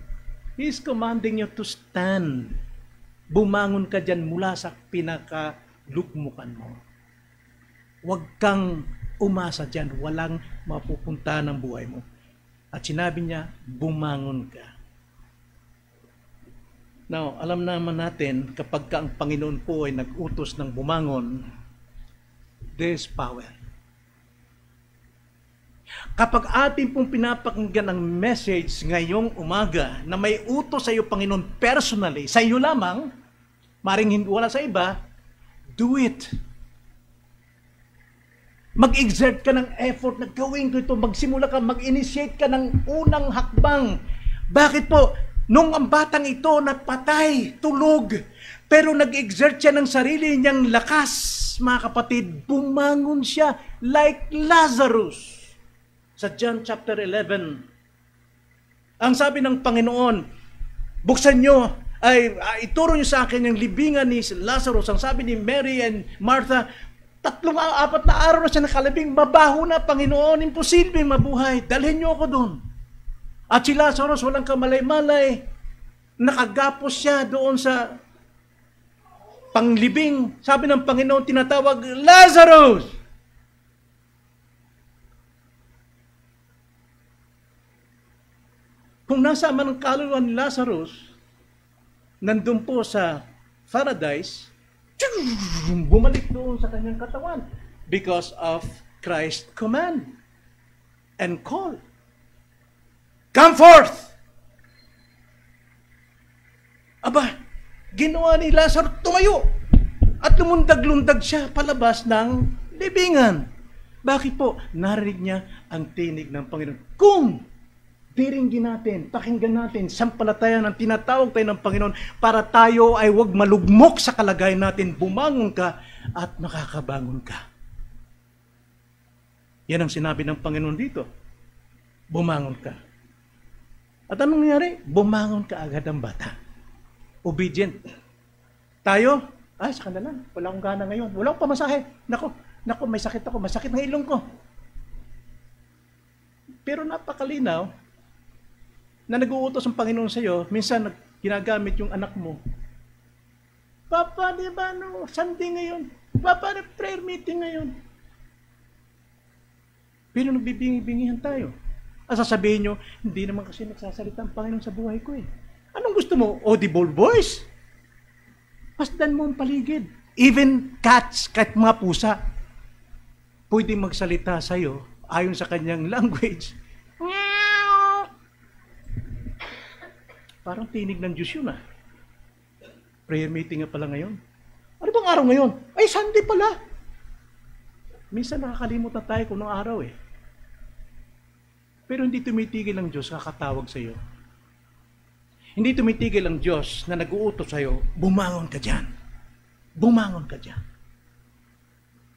He is commanding you to stand. Bumangon ka dyan mula sa pinakalugmukan mo. Huwag kang umasa dyan, walang mapupunta ng buhay mo. At sinabi niya, bumangon ka. Now, alam naman natin, kapag ang Panginoon po ay nag-utos ng bumangon, there's power. Kapag atin pong pinapakinggan ang message ngayong umaga na may utos sa iyo, Panginoon, personally, sa iyo lamang, maring wala sa iba, do it. Mag-exert ka ng effort na gawin ko ito, magsimula ka, mag-initiate ka ng unang hakbang. Bakit po? Nung ang batang ito napatay, tulog, pero nag-exert siya ng sarili niyang lakas, mga kapatid, bumangon siya like Lazarus. Sa John chapter 11, ang sabi ng Panginoon, buksan nyo, ituro nyo sa akin yung libingan ni Lazarus. Ang sabi ni Mary and Martha, 4 na araw na siya nakalibing, mabaho na, Panginoon, imposible mabuhay, dalhin nyo ako doon. At si Lazarus, walang kamalay-malay, nakagapos siya doon sa panglibing. Sabi ng Panginoon, tinatawag, Lazarus! Kung nasa man ang kaluluwa ni Lazarus, nandun po sa paradise, bumalik doon sa kanyang katawan because of Christ's command and call. Come forth! Aba, ginawa ni Lazarus, tumayo! At lumundag-lundag siya palabas ng libingan. Bakit po? Narinig niya ang tinig ng Panginoon. Kung diringgin natin, pakinggan natin, sampalatayan ang tinatawag tayo ng Panginoon para tayo ay huwag malugmok sa kalagayan natin, bumangon ka at makakabangon ka. Yan ang sinabi ng Panginoon dito. Bumangon ka. At anong nangyari? Bumangon ka agad ang bata. Obedient. Tayo, sa kanila, wala akong gana ngayon. Wala akong pamasahe. Nako, may sakit ako. Masakit ng ilong ko. Pero napakalinaw na nag-uutos ang Panginoon sa iyo, minsan ginagamit yung anak mo. Papa, di ba Sunday ngayon? Papa, prayer meeting ngayon. Pero nagbibingi-bingihan tayo. Sasabihin nyo, hindi naman kasi nagsasalita ang Panginoon sa buhay ko eh. Anong gusto mo? Audible voice? Pasdan mo ang paligid. Even cats, kahit mga pusa, pwedeng magsalita sa iyo ayon sa kanyang language. Parang tinig ng Diyos yun Prayer meeting nga pala ngayon. Ano bang araw ngayon? Ay, Sunday pala. Minsan nakakalimot na tayo kung anong araw eh. Pero hindi tumitigil ang Diyos kakatawag sa iyo. Hindi tumitigil ang Diyos na nag-uutos sa iyo, bumangon ka dyan. Bumangon ka dyan.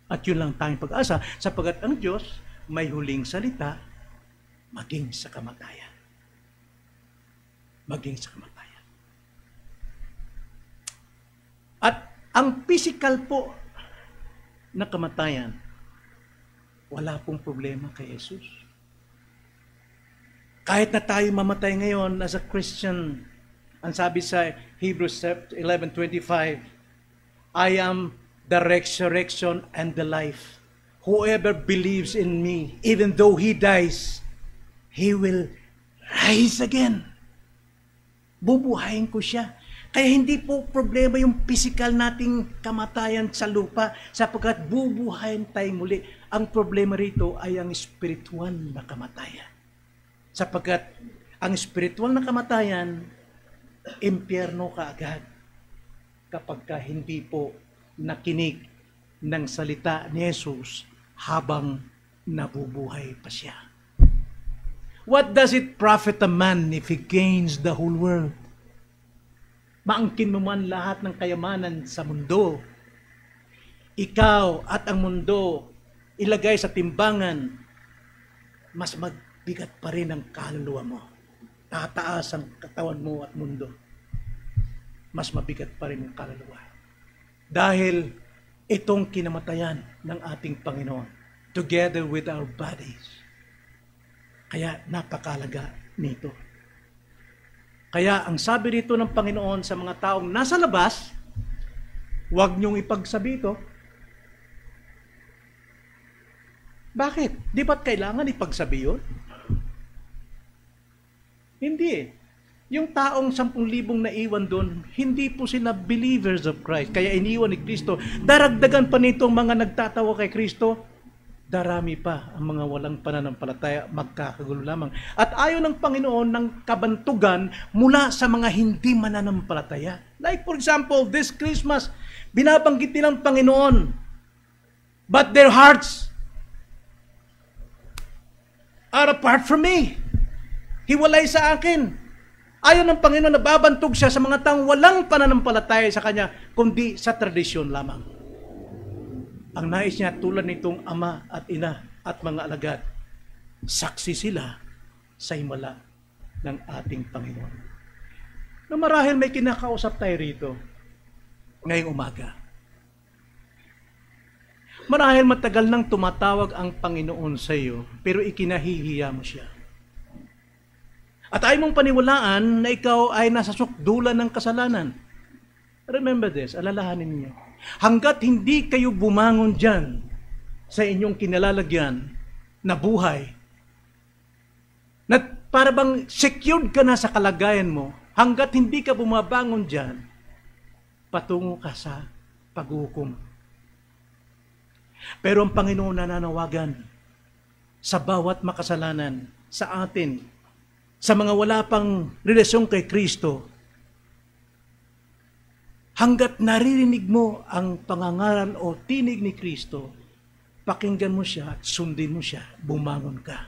At yun lang tayong pag-asa, sapagat ang Diyos may huling salita maging sa kamatayan. Maging sa kamatayan. At ang physical po na kamatayan, wala pong problema kay Jesus. Kahit na tayo mamatay ngayon as a Christian, ang sabi sa Hebrews 11:25, I am the resurrection and the life. Whoever believes in me, even though he dies, he will rise again. Bubuhayin ko siya. Kaya hindi po problema yung physical nating kamatayan sa lupa sapagkat bubuhayin tayo muli. Ang problema rito ay ang spiritual na kamatayan. Sapagkat ang spiritual na kamatayan, impyerno ka agad kapag ka hindi po nakinig ng salita ni Jesus habang nabubuhay pa siya. What does it profit a man if he gains the whole world? Maangkin mo man lahat ng kayamanan sa mundo. Ikaw at ang mundo ilagay sa timbangan, mas magbigat pa rin ang kaluluwa mo. Tataas ang katawan mo at mundo. Mas mabigat pa rin ang kaluluwa. Dahil itong kinamatayan ng ating Panginoon together with our bodies. Kaya napakalaga nito. Kaya ang sabi dito ng Panginoon sa mga taong nasa labas, huwag niyong ipagsabi ito. Bakit? Di ba't kailangan ipagsabi yun? Hindi eh. Yung taong 10,000 naiwan doon, hindi po sila believers of Christ. Kaya iniwan ni Kristo. Daragdagan pa nitong mga nagtatawa kay Kristo. Darami pa ang mga walang pananampalataya, magkakagulo lamang. At ayaw ng Panginoon ng kabantugan mula sa mga hindi mananampalataya. Like for example, this Christmas, binabanggit nilang Panginoon. But their hearts are apart from me. Hiwalay sa akin. Ayaw ng Panginoon na babantog siya sa mga taong walang pananampalataya sa Kanya, kundi sa tradisyon lamang. Ang nais niya tulad nitong ama at ina at mga alagad, saksi sila sa himala ng ating Panginoon. Na marahil may kinakausap tayo rito ngayong umaga. Marahil matagal nang tumatawag ang Panginoon sa iyo, pero ikinahihiya mo siya. At ayaw mong paniwalaan na ikaw ay nasa sukdulan ng kasalanan. Remember this, alalahanin niyo. Hanggat hindi kayo bumangon dyan sa inyong kinalalagyan na buhay, na para bang secured ka na sa kalagayan mo, hanggat hindi ka bumabangon dyan, patungo ka sa paghukom. Pero ang Panginoon nananawagan sa bawat makasalanan sa atin, sa mga wala pang relasyon kay Kristo, hanggat naririnig mo ang pangangaral o tinig ni Kristo, pakinggan mo siya at sundin mo siya, bumangon ka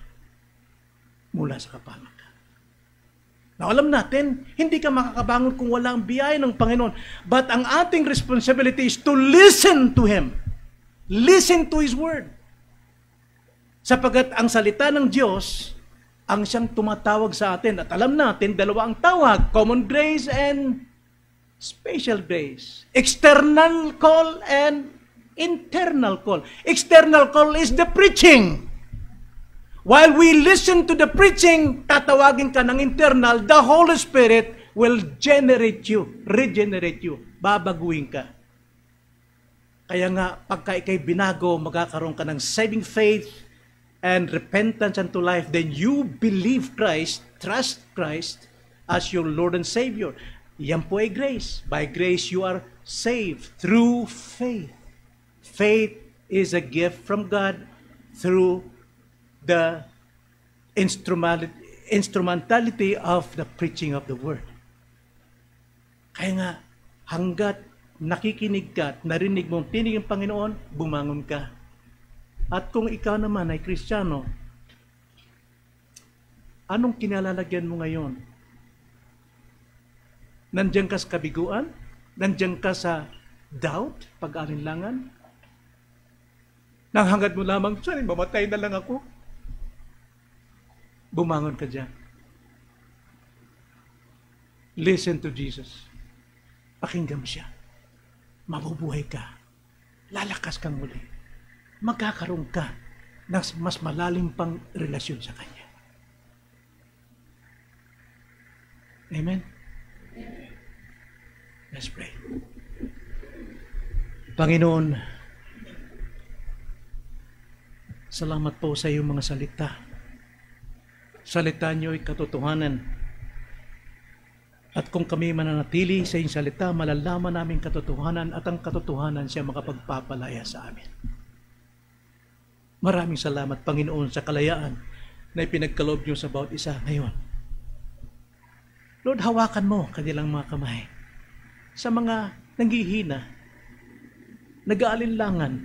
mula sa kapamakan. Now, alam natin, hindi ka makakabangon kung wala ang biyaya ng Panginoon. But ang ating responsibility is to listen to Him. Listen to His Word. Sapagat ang salita ng Diyos, ang siyang tumatawag sa atin. At alam natin, dalawa ang tawag, common grace and special grace. External call and internal call. External call is the preaching. While we listen to the preaching, tatawagin ka ng internal, the Holy Spirit will generate you, regenerate you, babaguhin ka. Kaya nga, pagka ikay binago, magkakaroon ka ng saving faith and repentance unto life, then you believe Christ, trust Christ as your Lord and Savior. Yan po ay grace. By grace, you are saved through faith. Faith is a gift from God through the instrumentality of the preaching of the Word. Kaya nga, hanggat nakikinig ka at narinig mong tinig ng Panginoon, bumangon ka. At kung ikaw naman ay Kristiyano, anong kinalalagyan mo ngayon? Nandiyan ka sa kabiguan? Nandiyan ka sa doubt, pag-alinlangan? Nang hangad mo lamang, sorry, mamatay na lang ako. Bumangon ka dyan. Listen to Jesus. Pakinggan mo siya. Mabubuhay ka. Lalakas kang muli. Magkakaroon ka ng mas malalim pang relasyon sa Kanya. Amen? Let's pray. Panginoon, salamat po sa iyong mga salita. Salita niyo ay katotohanan. At kung kami mananatili sa iyong salita, malalaman namin katotohanan at ang katotohanan siya makapagpapalaya sa amin. Maraming salamat, Panginoon, sa kalayaan na ipinagkaloob niyo sa bawat isa ngayon. Lord, hawakan mo kanilang mga kamay sa mga nanghihina, nag-aalinlangan,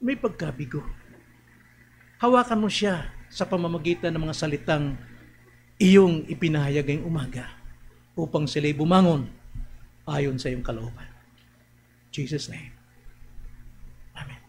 may pagkabigo. Hawakan mo siya sa pamamagitan ng mga salitang iyong ipinahayag ngayong umaga upang sila'y bumangon ayon sa iyong kalooban. In Jesus' name. Amen.